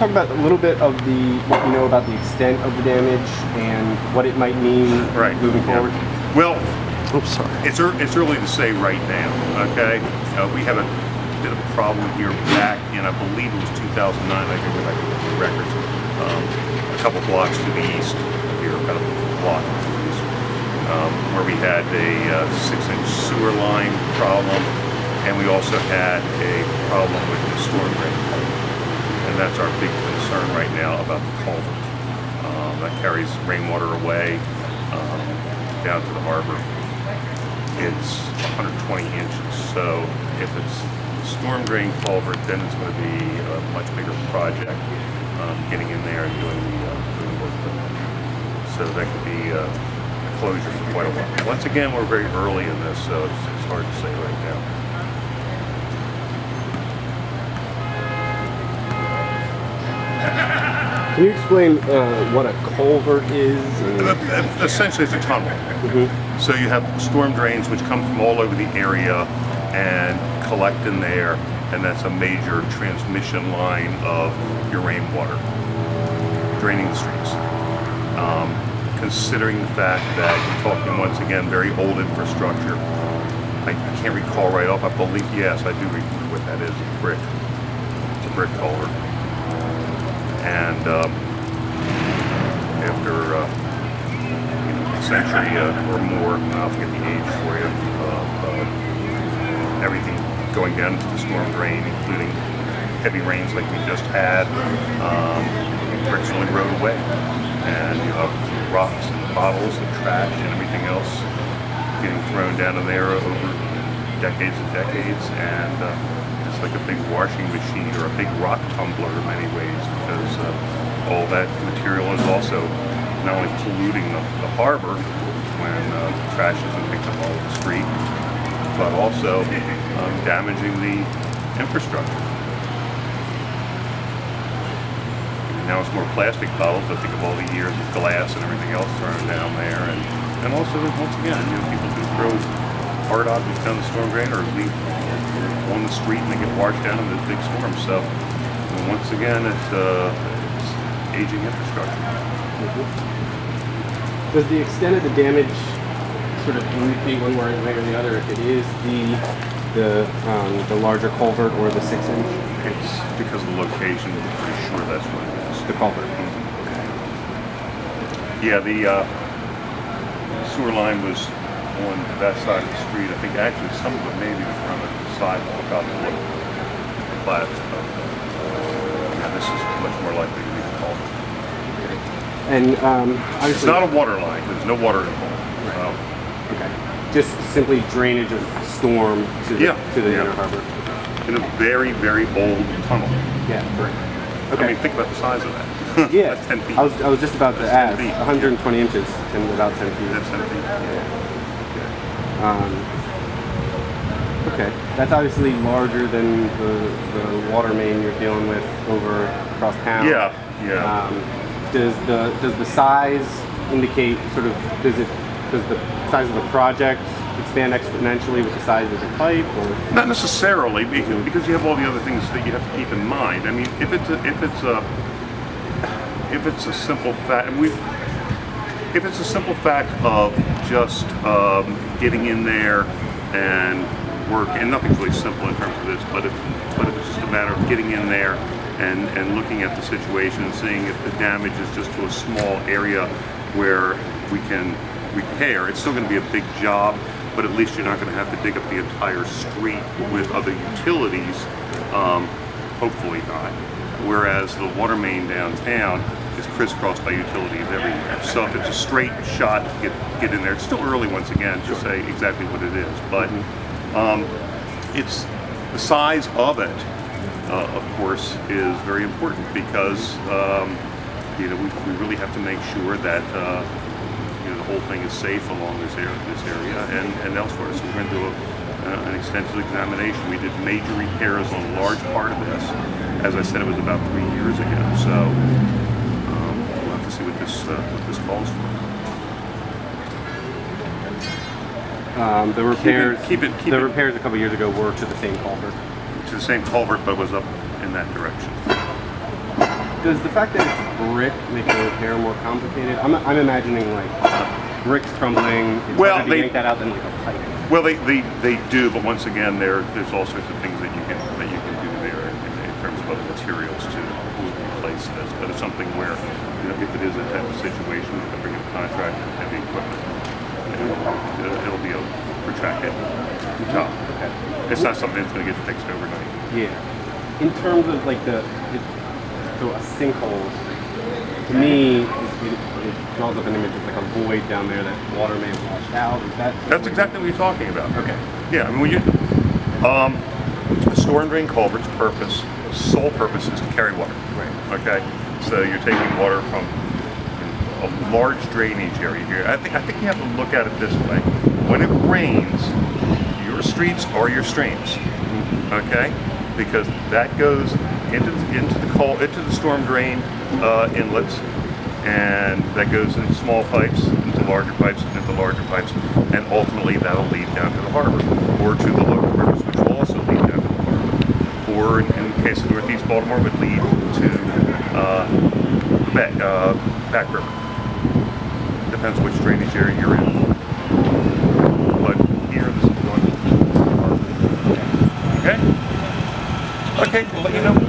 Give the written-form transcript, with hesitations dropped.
Talk about a little bit of what you know about the extent of the damage and what it might mean moving forward. Well, oops, sorry. It's early to say right now. Okay, we had a bit of a problem here back in, I believe it was 2009. I can go back to the records. A couple blocks to the east here, about a block to the east, where we had a 6-inch sewer line problem, and we also had a problem with the storm drain culvert. And that's our big concern right now about the culvert. That carries rainwater away down to the harbor. It's 120 inches, so if it's the storm drain culvert, then it's going to be a much bigger project getting in there and doing the work for that. So that could be a closure for quite a while. Once again, we're very early in this, so it's hard to say right now. Can you explain what a culvert is? Essentially, it's a tunnel. So you have storm drains which come from all over the area and collect in there, and that's a major transmission line of your rainwater draining the streets. Considering the fact that you're talking, once again, very old infrastructure, I can't recall right off. I believe, yes, I do remember what that is. It's brick. It's a brick culvert. And after a century or more, I'll forget the age for you, everything going down into the storm drain, including heavy rains like we just had, bricks really rode away. And you have rocks and bottles and trash and everything else getting thrown down in there over decades and decades. And it's like a big washing machine or a big rock tumbler in many ways, because all that material is also not only polluting the harbor when trash isn't picked up all over the street, but also damaging the infrastructure. Now it's more plastic bottles, but think of all the years of glass and everything else thrown down there. And also, once again, people do throw hard objects down the storm drain or leave on the street and they get washed down in the big storms. So once again, it's aging infrastructure. Does the extent of the damage sort of indicate one way or the other if it is the larger culvert or the 6-inch? It's because of the location. I'm pretty sure that's what it is. The culvert. Okay. Yeah, the sewer line was on that side of the street. I think actually some of it maybe was on the sidewalk. I'll look at yeah, this is much more likely to be the culvert. And obviously, it's not a water line. There's no water involved. Right. Okay. Just simply drainage of storm to the inner harbor. In a very, very old tunnel. Yeah. Right. Okay. I mean, think about the size of that. Yeah. That's 10 feet. I was just about to ask. 120 inches and about 10 feet. That's 10 feet. Yeah. Okay. That's obviously larger than the water main you're dealing with over across town. Yeah. Yeah. Does the size indicate sort of does the size of the project expand exponentially with the size of the pipe, or not necessarily, because you have all the other things that you have to keep in mind. I mean, if it's a simple fact, if it's a simple fact of just getting in there and work, and nothing's really simple in terms of this, but if it's just a matter of getting in there and looking at the situation and seeing if the damage is just to a small area where we can repair, it's still going to be a big job, but at least you're not going to have to dig up the entire street with other utilities, hopefully not. Whereas the water main downtown is crisscrossed by utilities everywhere. So if it's a straight shot to get in there, it's still early once again to say exactly what it is, but it's the size of it, of course, is very important, because we really have to make sure that the whole thing is safe along this area and elsewhere. So we're going to do an extensive examination. We did major repairs on a large part of this. As I said, it was about 3 years ago. So we'll have to see what this calls for. The repairs. Keep it. The repairs a couple years ago were to the same culvert. To the same culvert, but was up in that direction. Does the fact that it's brick make the repair more complicated? I'm imagining like bricks crumbling. It's Well, to yank that out than like a pipe. Well, they do, but once again, there's all sorts of things that you can do there in terms of other materials to replace this. But it's something where, if it is a type of situation, you can bring in a contractor and heavy equipment, it'll be a protracted job. Okay. It's not something that's going to get fixed overnight. Yeah. In terms of like so a sinkhole, to me, it draws up an image of like a void down there that water may have washed out. Is that's exactly what you're talking about. Okay. Yeah, I mean, when you the storm drain culvert's sole purpose is to carry water. Right. Okay. So you're taking water from a large drainage area here. I think you have to look at it this way. When it rains, your streets are your streams. Okay, because that goes into the storm drain inlets, and that goes into small pipes, into larger pipes, and into larger pipes, and ultimately that'll lead down to the harbor, or to the local rivers, which will also lead down to the harbor, or in the case of Northeast Baltimore, would lead to the Back River. Depends which drainage area you're in. But here, this is going to the harbor. Okay? Okay, we'll let you know.